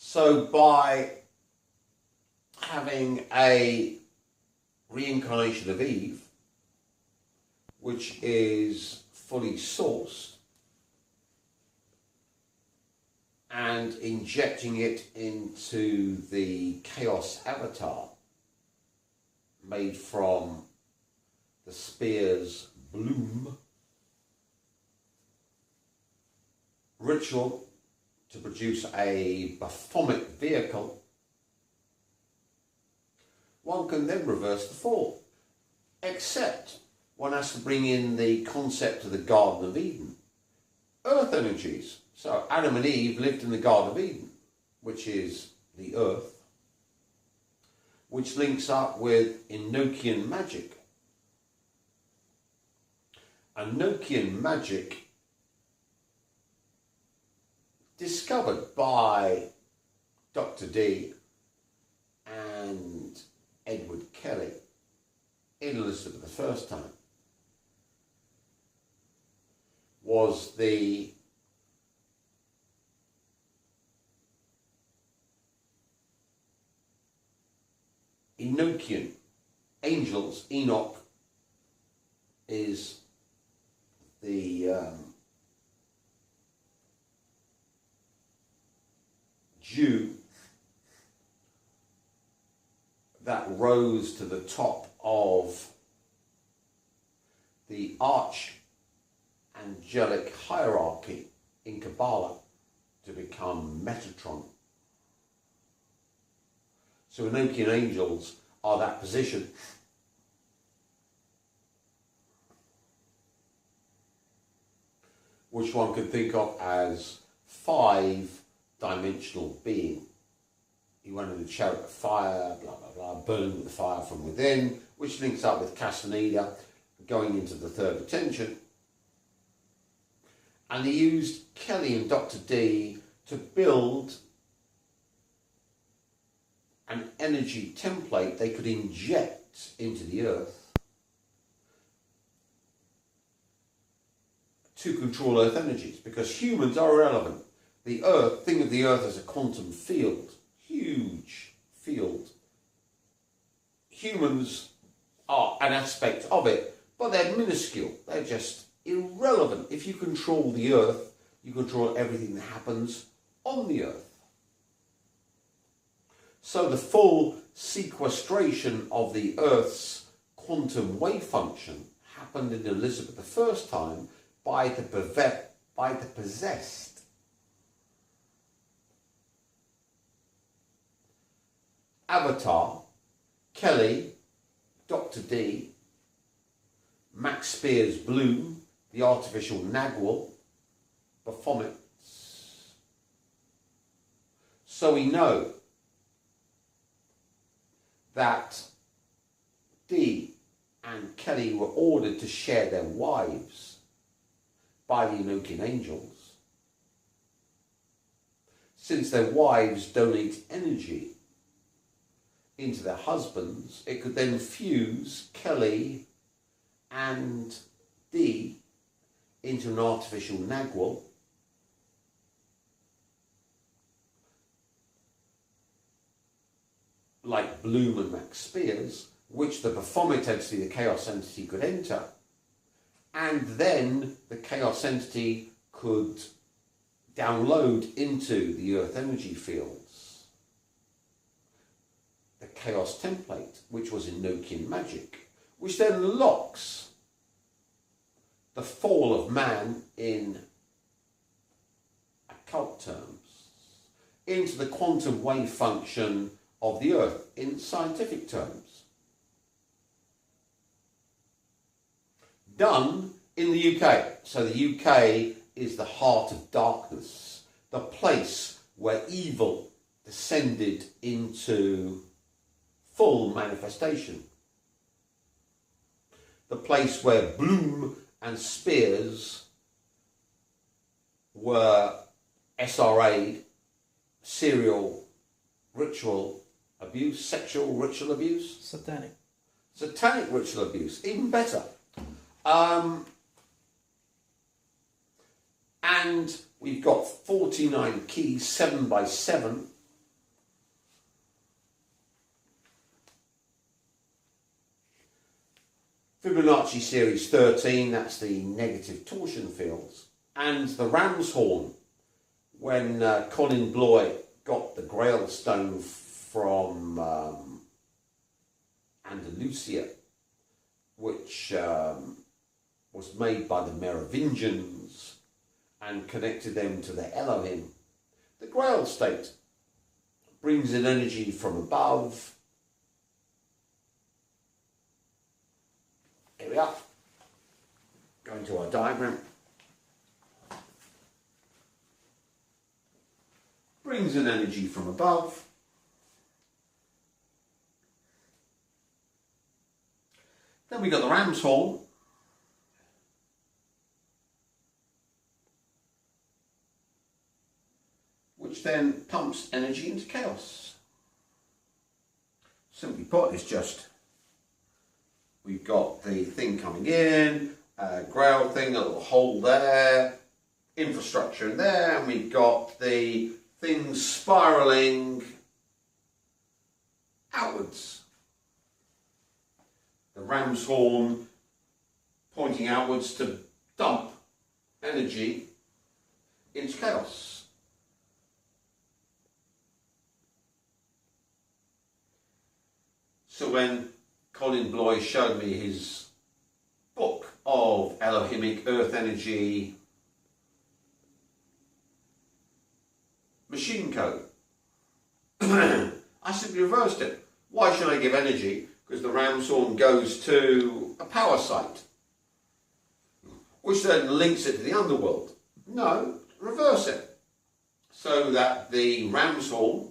So by having a reincarnation of Eve, which is fully sourced, and injecting it into the chaos avatar made from the spear's bloom ritual to produce a Baphomet vehicle, one can then reverse the fall. Except one has to bring in the concept of the Garden of Eden. Earth energies. So Adam and Eve lived in the Garden of Eden, which is the earth, which links up with Enochian magic. Enochian magic, discovered by Dr. D and Edward Kelly in Elizabeth I's time, was the Enochian angels. Enoch is the Jew that rose to the top of the archangelic hierarchy in Kabbalah to become Metatron. So Enochian angels are that position. Which one could think of as 5-dimensional being. He went in the chariot of fire, blah, blah, blah, burning with the fire from within, which links up with Castaneda, going into the third attention. And he used Kelly and Dr. D to build an energy template they could inject into the earth to control earth energies, because humans are irrelevant. The earth, think of the earth as a quantum field, huge field. Humans are an aspect of it, but they're minuscule. They're just irrelevant. If you control the earth, you control everything that happens on the earth. So the full sequestration of the Earth's quantum wave function happened in Elizabeth I's time by the possessed. Avatar, Kelly, Dr. D, Max Spear's Bloom, the artificial Nagwal, Baphomet. So we know that D and Kelly were ordered to share their wives by the Enochian angels. Since their wives donate energy into their husbands, it could then fuse Kelly and D into an artificial Nagwal, like Bloom and Max Spears, which the Baphomet entity, the chaos entity, could enter, and then the chaos entity could download into the earth energy fields the chaos template, which was Enochian magic, which then locks the fall of man in occult terms into the quantum wave function of the earth in scientific terms. Done in the UK. So the UK is the heart of darkness, the place where evil descended into full manifestation, the place where Bloom and Spears were SRA'd, serial ritual abuse, sexual ritual abuse. Satanic ritual abuse, even better. And we've got 49 keys, 7 by 7, Fibonacci series 13, that's the negative torsion fields. And the ram's horn, when Colin Bloy got the Grail Stone from Andalusia, which was made by the Merovingians and connected them to the Elohim. The Grail state brings in energy from above. Here we are. Going to our diagram. Brings in energy from above. Then we got the ram's horn. Which then pumps energy into chaos. Simply put, it's just, we've got the thing coming in, Grail thing, a little hole there, infrastructure in there, and we've got the things spiralling outwards. The ram's horn pointing outwards to dump energy into chaos. So when Colin Bloy showed me his book of Elohimic Earth Energy machine code, I simply reversed it. Why should I give energy? Because the ram's horn goes to a power site, which then links it to the underworld. No, reverse it. So that the ram's horn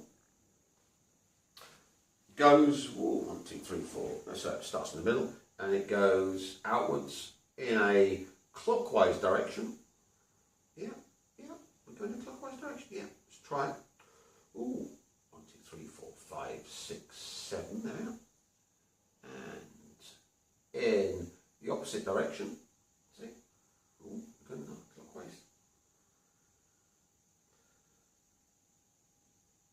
goes, 1, 2, 3, 4, so it starts in the middle, and it goes outwards in a clockwise direction. Yeah, we're going in a clockwise direction, yeah, let's try it. Ooh, 1, 2, 3, 4, 5, 6, 7, there we are. And in the opposite direction, see, ooh, we're going clockwise.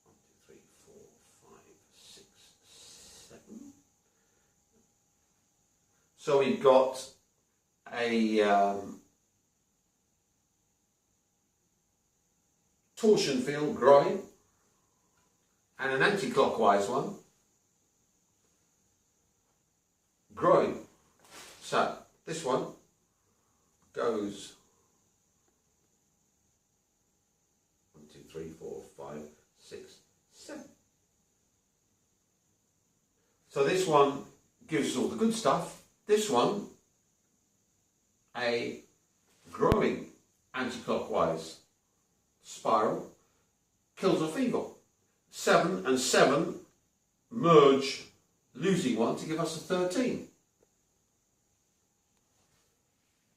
1, 2, 3, 4, 5, 6, 7. So we've got a torsion field growing and an anti-clockwise one growing. So this one goes 1, 2, 3, 4, 5, 6, 7. So this one gives us all the good stuff. This one, a growing anti-clockwise spiral, kills off evil. 7 and 7 merge, losing one to give us a 13.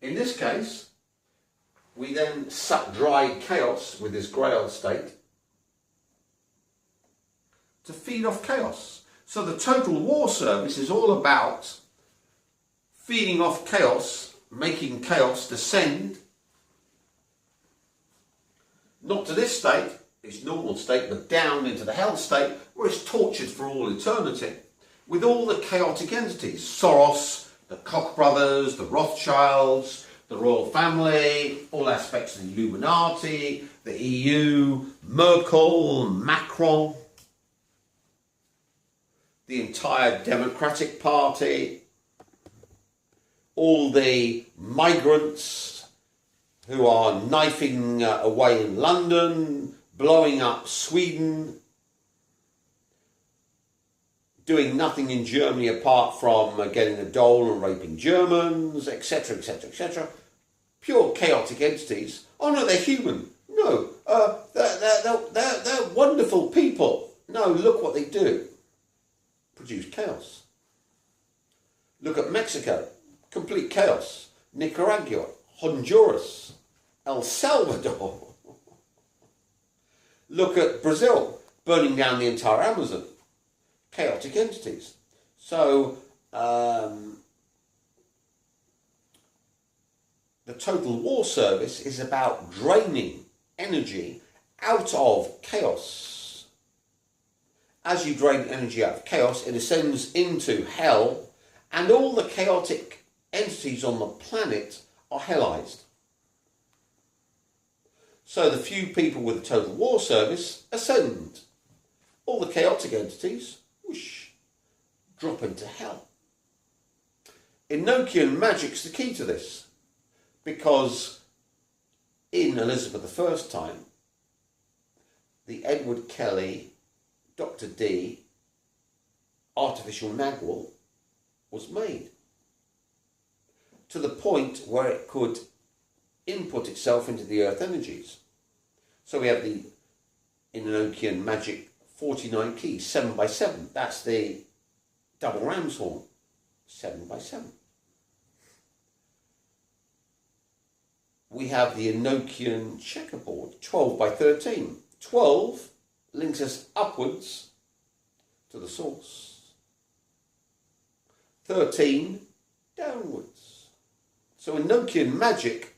In this case, we then suck dry chaos with this Grail state to feed off chaos. So the total war service is all about feeding off chaos, making chaos descend, not to this state, its normal state, but down into the hell state, where it's tortured for all eternity, with all the chaotic entities, Soros, the Koch brothers, the Rothschilds, the royal family, all aspects of the Illuminati, the EU, Merkel, Macron, the entire Democratic Party, all the migrants who are knifing away in London, blowing up Sweden, doing nothing in Germany apart from getting a dole and raping Germans, etc., etc., etc. Pure chaotic entities. Oh no, they're human. No, they're wonderful people. No, look what they do. Produce chaos. Look at Mexico. Complete chaos. Nicaragua, Honduras, El Salvador. Look at Brazil, burning down the entire Amazon. Chaotic entities. So, the total war service is about draining energy out of chaos. As you drain energy out of chaos, it ascends into hell, and all the chaotic entities on the planet are hellized. So the few people with the total war service ascend. All the chaotic entities, whoosh, drop into hell. Enochian magic's the key to this, because in Elizabeth I's time, the Edward Kelly, Dr. D, artificial Nagwal was made to the point where it could input itself into the earth energies. So we have the Enochian magic 49 keys, 7 by 7. That's the double ram's horn, 7 by 7. We have the Enochian checkerboard, 12 by 13. 12 links us upwards to the source. 13 downwards. So Enochian magic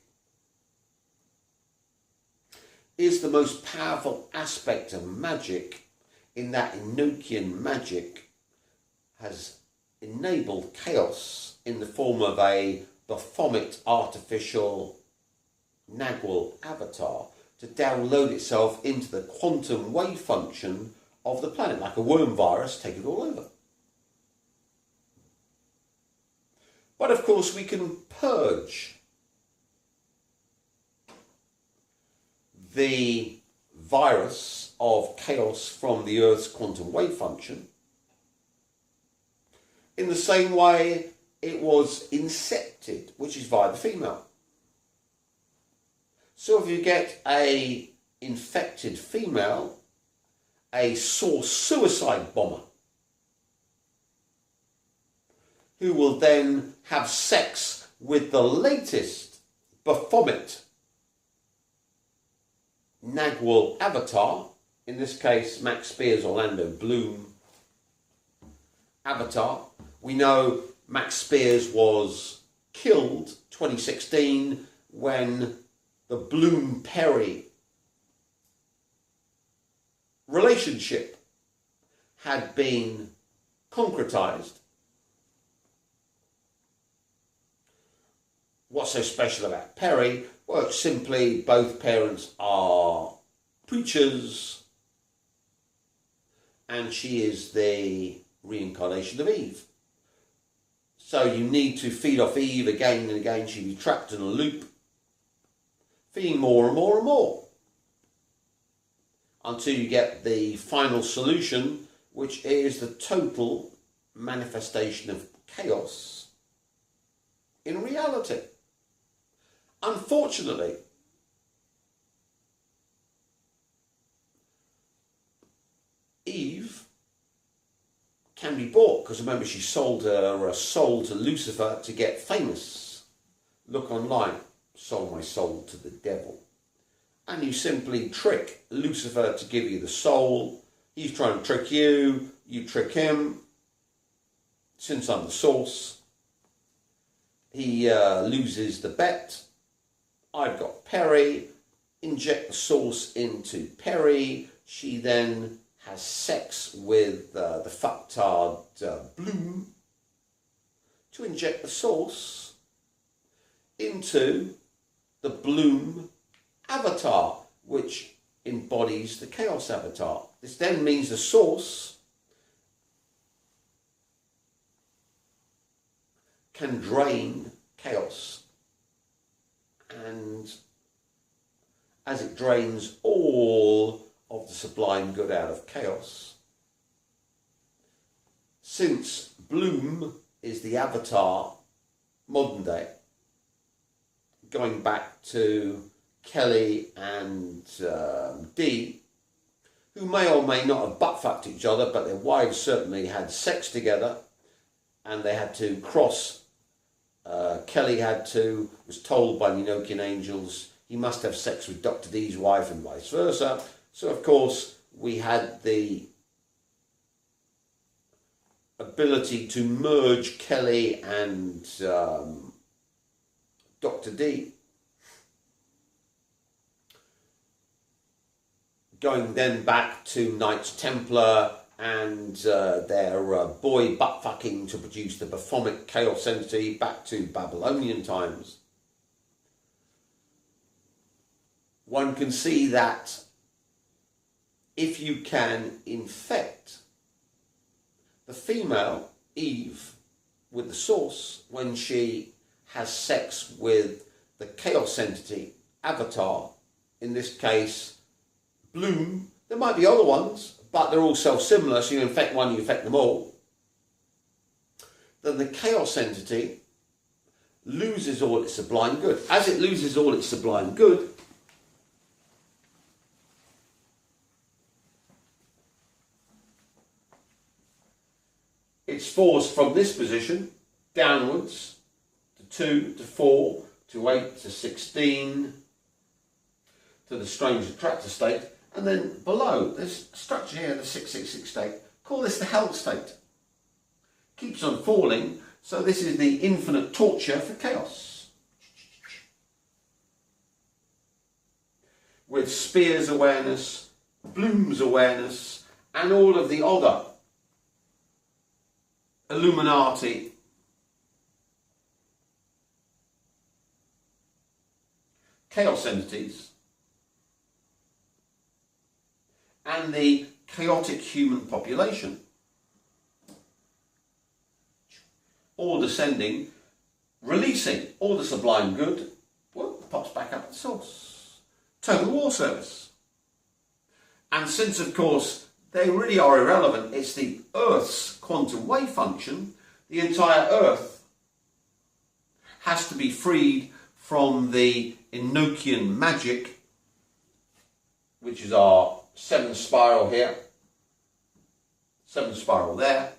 is the most powerful aspect of magic, in that Enochian magic has enabled chaos in the form of a Baphomet artificial Nagwal avatar to download itself into the quantum wave function of the planet, like a worm virus, take it all over. But of course we can purge the virus of chaos from the Earth's quantum wave function in the same way it was incepted, which is via the female. So if you get a infected female, a source suicide bomber, who will then have sex with the latest Baphomet Nagwal avatar, in this case Max Spear's Orlando Bloom avatar. We know Max Spears was killed 2016 when the Bloom Perry relationship had been concretized. What's so special about Perry? Well, it's simply both parents are preachers and she is the reincarnation of Eve. So you need to feed off Eve again and again. She'd be trapped in a loop, feeding more and more and more, until you get the final solution, which is the total manifestation of chaos in reality. Unfortunately, Eve can be bought, because remember she sold her soul to Lucifer to get famous. Look online, sold my soul to the devil. And you simply trick Lucifer to give you the soul. He's trying to trick you, you trick him. Since I'm the source, he loses the bet. I've got Perry, inject the source into Perry. She then has sex with the fucktard Bloom to inject the source into the Bloom avatar, which embodies the chaos avatar. This then means the source can drain chaos, and as it drains all of the sublime good out of chaos, since Bloom is the avatar modern day, going back to Kelly and Dee, who may or may not have butt-fucked each other, but their wives certainly had sex together, and they had to cross. Kelly was told by the Enochian angels he must have sex with Dr. D's wife and vice versa. So of course we had the ability to merge Kelly and Dr. D. Going then back to Knights Templar and their boy butt fucking to produce the Baphomet chaos entity back to Babylonian times, one can see that if you can infect the female Eve with the source when she has sex with the chaos entity avatar, in this case Bloom, there might be other ones, but they're all self-similar, so you infect one, you infect them all, then the chaos entity loses all its sublime good. As it loses all its sublime good, it's forced from this position downwards to 2, to 4, to 8, to 16, to the strange attractor state, and then below this structure here, the 666 state, call this the hell state. Keeps on falling, so this is the infinite torture for chaos. With Spear's awareness, Bloom's awareness, and all of the other Illuminati chaos entities and the chaotic human population, all descending, releasing all the sublime good, pops back up at the source. Total war service. And since, of course, they really are irrelevant, it's the Earth's quantum wave function, the entire Earth has to be freed from the Enochian magic, which is our 7 spiral here, 7 spiral there.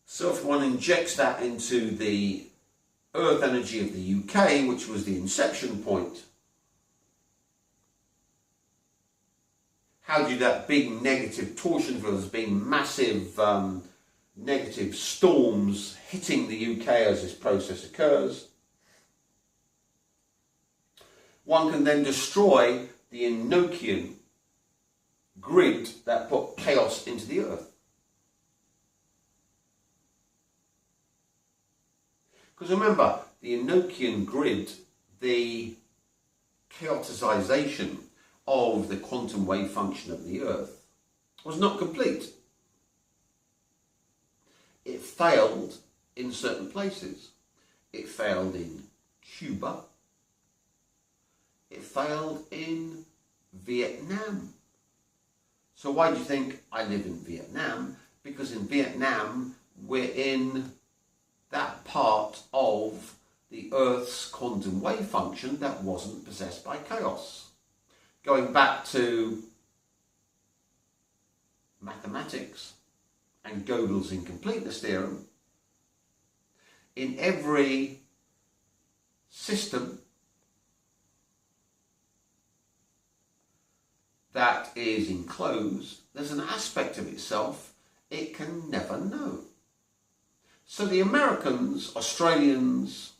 So if one injects that into the Earth energy of the UK, which was the inception point, how do that big negative torsion field, there's been massive negative storms hitting the UK as this process occurs. One can then destroy the Enochian grid that put chaos into the Earth. Because remember, the Enochian grid, the chaoticization of the quantum wave function of the Earth was not complete. It failed in certain places. It failed in Cuba. It failed in Vietnam. So why do you think I live in Vietnam? Because in Vietnam we're in that part of the Earth's quantum wave function that wasn't possessed by chaos. Going back to mathematics and Gödel's incompleteness theorem, in every system that is enclosed, there's an aspect of itself it can never know. So the Americans, Australians,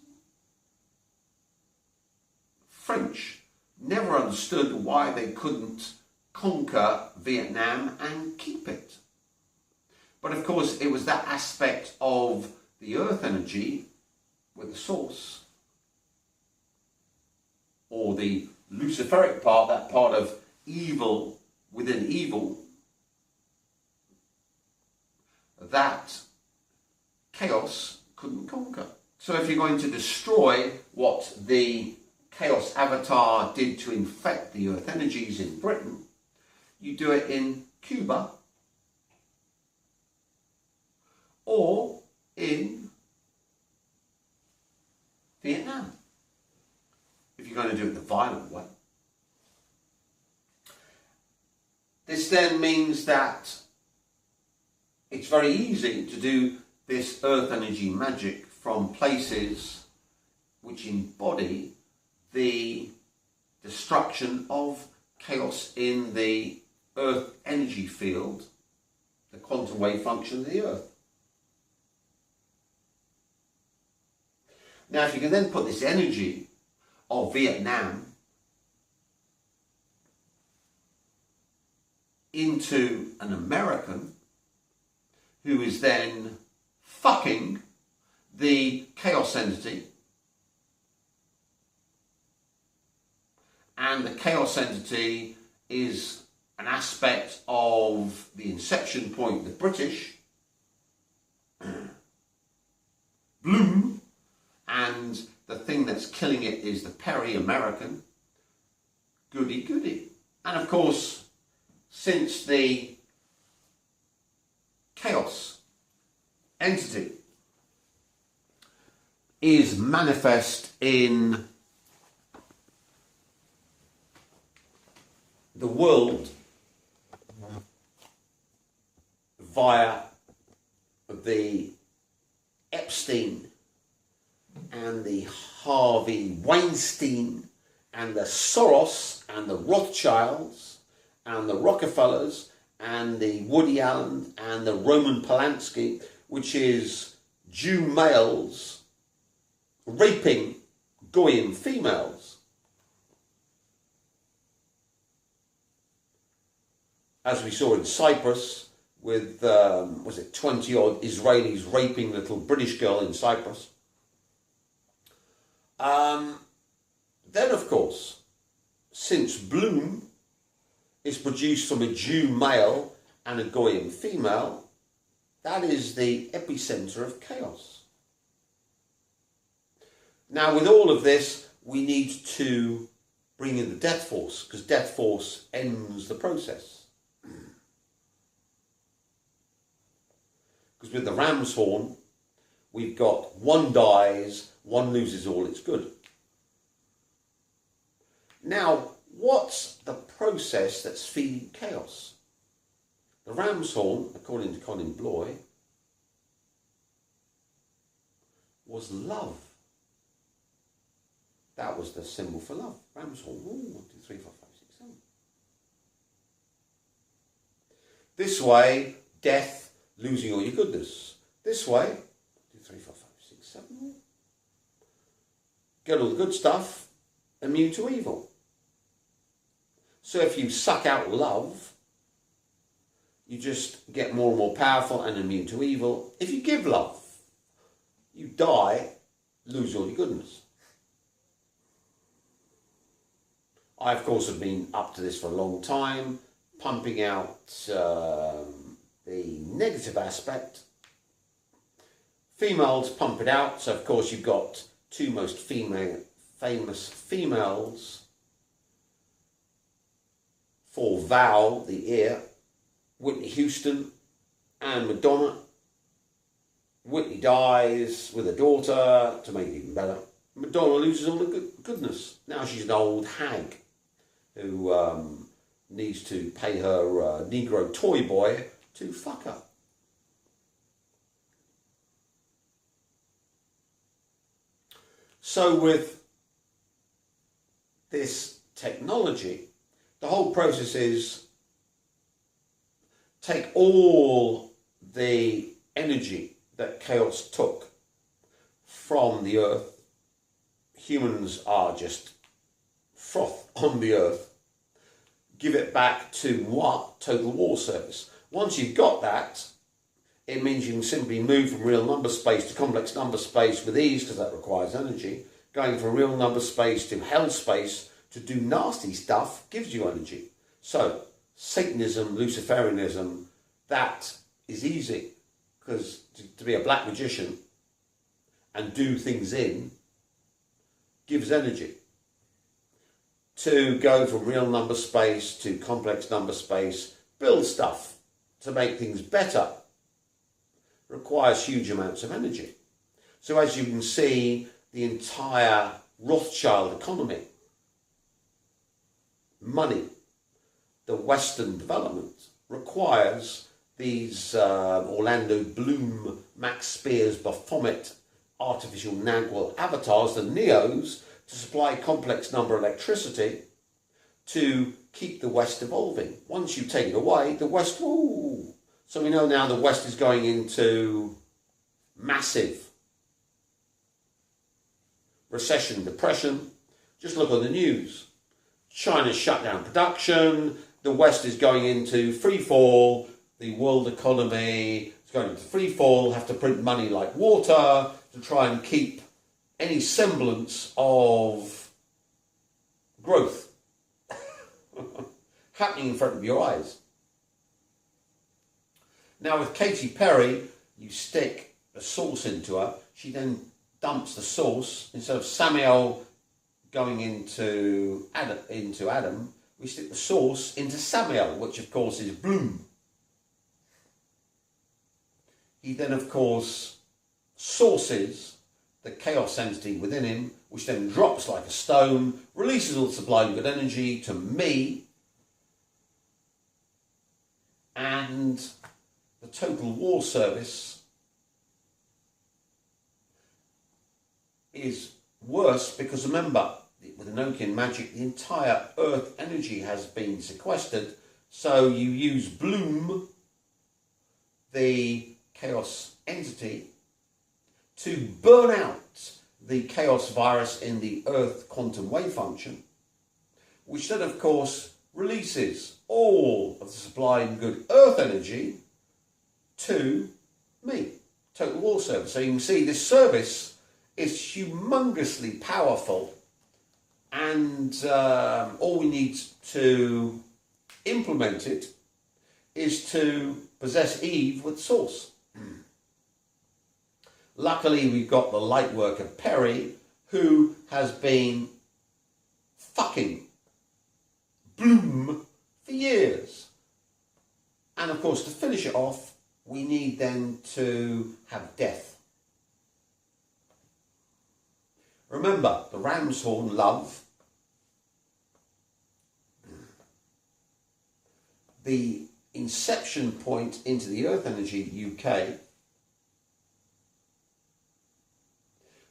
French never understood why they couldn't conquer Vietnam and keep it. But of course it was that aspect of the earth energy with the source, or the Luciferic part, that part of evil within evil, that chaos couldn't conquer. So if you're going to destroy what the chaos avatar did to infect the earth energies in Britain, you do it in Cuba or in Vietnam, if you're going to do it the violent way. This then means that it's very easy to do this earth energy magic from places which embody the destruction of chaos in the earth energy field, the quantum wave function of the earth. Now if you can then put this energy of Vietnam into an American who is then fucking the chaos entity, and the chaos entity is an aspect of the inception point, the British, Bloom, and the thing that's killing it is the Peri-American, goody goody. And of course, since the chaos entity is manifest in the world via the Epstein and the Harvey Weinstein and the Soros and the Rothschilds and the Rockefellers and the Woody Allen and the Roman Polanski, which is Jew males raping Goyim females. As we saw in Cyprus with, was it 20 odd Israelis raping a little British girl in Cyprus. Then of course, since Bloom is produced from a Jew male and a Goyim female, that is the epicenter of chaos. Now with all of this, we need to bring in the death force, because death force ends the process. Because with the ram's horn, we've got one dies, one loses all its good. Now, what's the process that's feeding chaos? The ram's horn, according to Colin Bloy, was love. That was the symbol for love. Ram's horn. Ooh, 1, 2, 3, 4, 5, 6, 7. This way, death, losing all your goodness. This way, 1, 2, 3, 4, 5, 6, 7. Get all the good stuff, immune to evil. So if you suck out love, you just get more and more powerful and immune to evil. If you give love, you die, lose all your goodness. I, of course, have been up to this for a long time, pumping out the negative aspect. Females pump it out, so of course you've got two most famous females for Val, the ear, Whitney Houston and Madonna. Whitney dies with a daughter to make it even better. Madonna loses all the goodness. Now she's an old hag who needs to pay her Negro toy boy to fuck her. So with this technology, the whole process is take all the energy that chaos took from the earth. Humans are just froth on the earth. Give it back to what? Total war service. Once you've got that, it means you can simply move from real number space to complex number space with ease, because that requires energy. Going from real number space to hell space to do nasty stuff gives you energy. So Satanism, Luciferianism, that is easy, because to be a black magician and do things in gives energy. To go from real number space to complex number space, build stuff to make things better, requires huge amounts of energy. So as you can see, the entire Rothschild economy, money, the Western development, requires these Orlando Bloom, Max Spears, Baphomet, artificial Nagwell avatars, the Neos, to supply complex number electricity to keep the West evolving. Once you take it away, the West, ooh. So we know now the West is going into massive recession, depression. Just look on the news. China shut down production. the West is going into free fall, the world economy is going into free fall, have to print money like water to try and keep any semblance of growth happening in front of your eyes. Now with Katy Perry, you stick a sauce into her, she then dumps the sauce. Instead of Samuel going into Adam, we stick the sauce into Samuel, which of course is Bloom. He then of course sources the chaos entity within him, which then drops like a stone, releases all the sublime good energy to me, and the total war service is worse because remember, with Enochian magic, the entire earth energy has been sequestered, so you use Bloom, the chaos entity, to burn out the chaos virus in the earth quantum wave function, which then of course releases all of the sublime good earth energy to me, total war service. So you can see this service is humongously powerful, and all we need to implement it is to possess Eve with source. Luckily, we've got the light worker Perry, who has been fucking Bloom for years. And of course, to finish it off, we need then to have death. Remember, the ram's horn, love, the inception point into the earth energy, UK.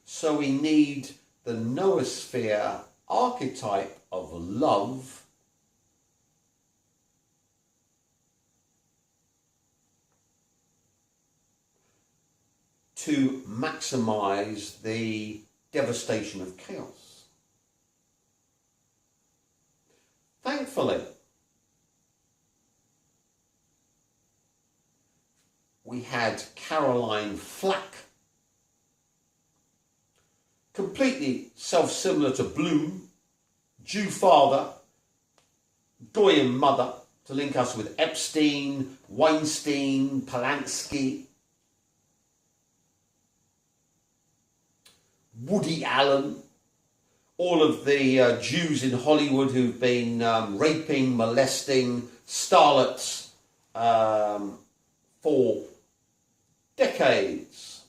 So we need the noosphere archetype of love to maximize the devastation of chaos. Thankfully, we had Caroline Flack, completely self-similar to Bloom, Jew father, Goyim mother, to link us with Epstein, Weinstein, Polanski, Woody Allen, all of the Jews in Hollywood who've been raping, molesting starlets for decades.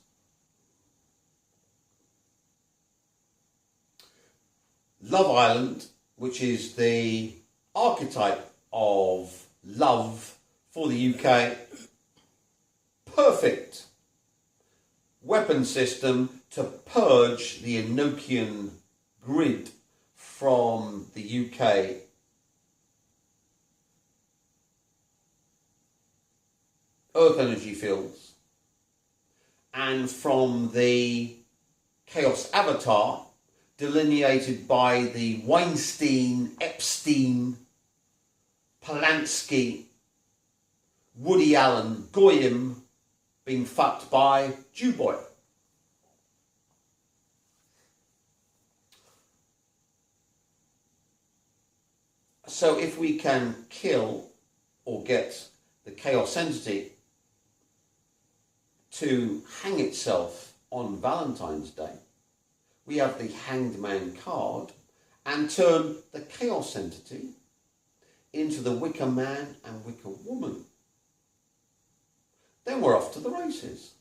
Love Island, which is the archetype of love for the UK, perfect weapon system to purge the Enochian grid from the UK. Earth energy fields, and from the Chaos Avatar, delineated by the Weinstein, Epstein, Polanski, Woody Allen, Goyim being fucked by Jew boy. So if we can kill or get the chaos entity to hang itself on Valentine's Day, we have the Hanged Man card, and turn the chaos entity into the Wicker Man and Wicker Woman. Then we're off to the races.